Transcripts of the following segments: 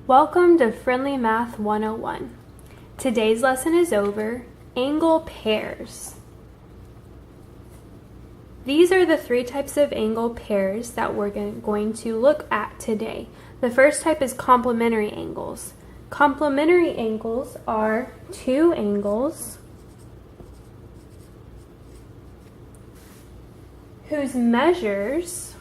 Welcome to Friendly Math 101. Today's lesson is over angle pairs. These are the three types of angle pairs that we're going to look at today. The first type is complementary angles. Complementary angles are two angles whose measures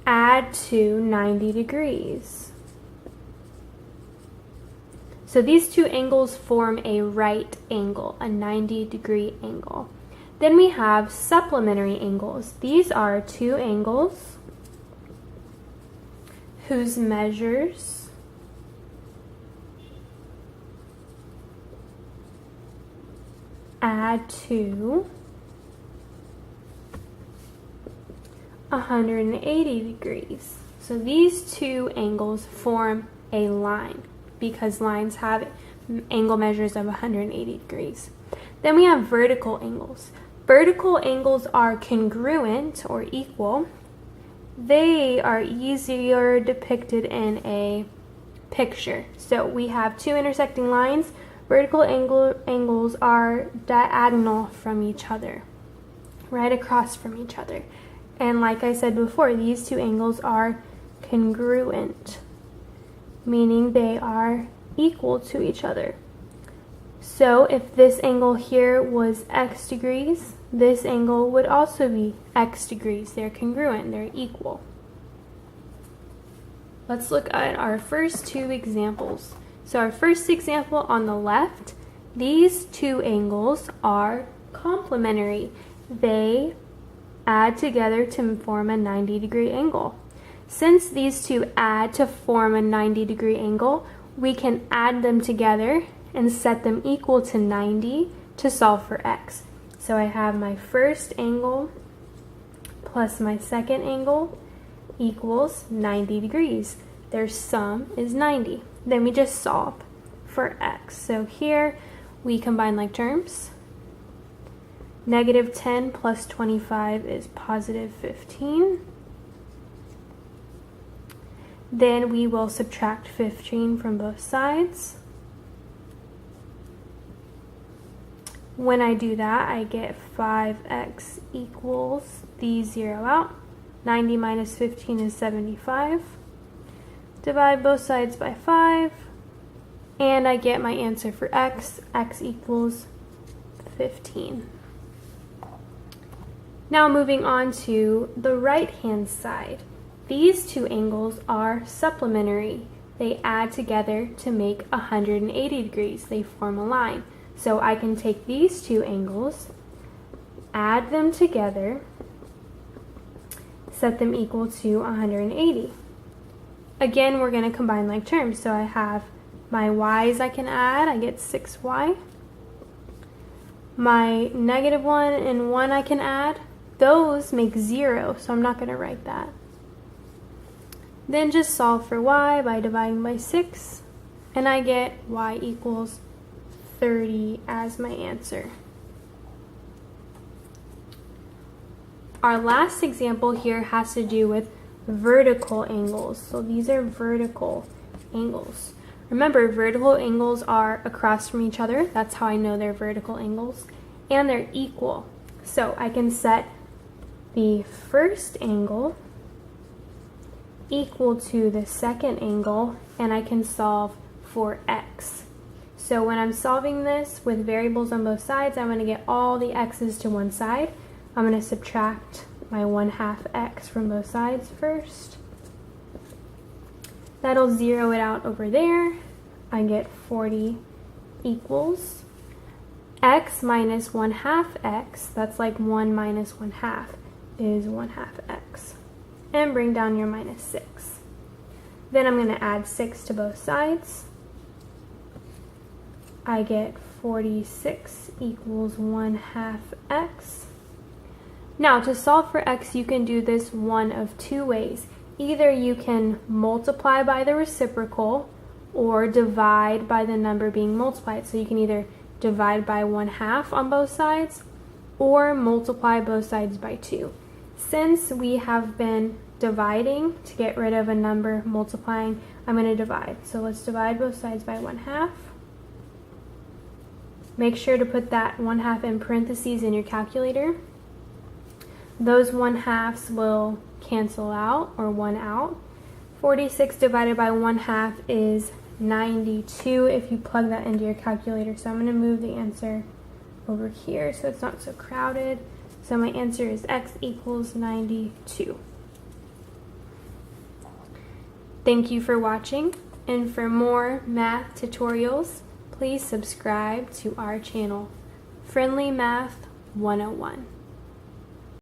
add to 90 degrees. So these two angles form a right angle, a 90-degree angle. Then we have supplementary angles. These are two angles whose measures add to 180 degrees. So these two angles form a line because lines have angle measures of 180 degrees. Then we have vertical angles. Vertical angles are congruent or equal. They are easier depicted in a picture. So we have two intersecting lines. Vertical angles are diagonal from each other, right across from each other. And like I said before, these two angles are congruent, meaning they are equal to each other. So if this angle here was x degrees, this angle would also be x degrees. They're congruent, they're equal. Let's look at our first two examples. So our first example on the left, these two angles are complementary. They add together to form a 90-degree angle. Since these two add to form a 90-degree angle, we can add them together and set them equal to 90 to solve for x. So I have my first angle plus my second angle equals 90 degrees. Their sum is 90. Then we just solve for x. So here we combine like terms. Negative 10 plus 25 is positive 15. Then we will subtract 15 from both sides. When I do that, I get 5x equals, these zero out. 90 minus 15 is 75. Divide both sides by 5, and I get my answer for x. X equals 15. Now moving on to the right-hand side. These two angles are supplementary. They add together to make 180 degrees. They form a line. So I can take these two angles, add them together, set them equal to 180. Again, we're going to combine like terms. So I have my y's I can add. I get 6y. My negative 1 and 1 I can add. Those make 0, so I'm not going to write that. Then just solve for y by dividing by 6, and I get y equals 30 as my answer. Our last example here has to do with vertical angles. So these are vertical angles. Remember, vertical angles are across from each other. That's how I know they're vertical angles. And they're equal. So I can set the first angle equal to the second angle, and I can solve for x. So when I'm solving this with variables on both sides, I'm going to get all the x's to one side. I'm going to subtract my 1/2 x from both sides first. That'll zero it out over there. I get 40 equals x minus 1/2 x. That's like 1 minus 1/2 is 1/2 x. And bring down your minus 6. Then I'm going to add 6 to both sides. I get 46 equals 1/2 x. Now to solve for x, you can do this one of two ways. Either you can multiply by the reciprocal or divide by the number being multiplied. So you can either divide by 1/2 on both sides, or multiply both sides by 2. Since we have been dividing to get rid of a number, multiplying, I'm going to divide. So let's divide both sides by 1/2. Make sure to put that 1/2 in parentheses in your calculator. Those 1/2s will cancel out, or 1 out. 46 divided by 1/2 is 92 if you plug that into your calculator. So I'm going to move the answer over here so it's not so crowded. So my answer is x equals 92. Thank you for watching, and for more math tutorials, please subscribe to our channel, Friendly Math 101.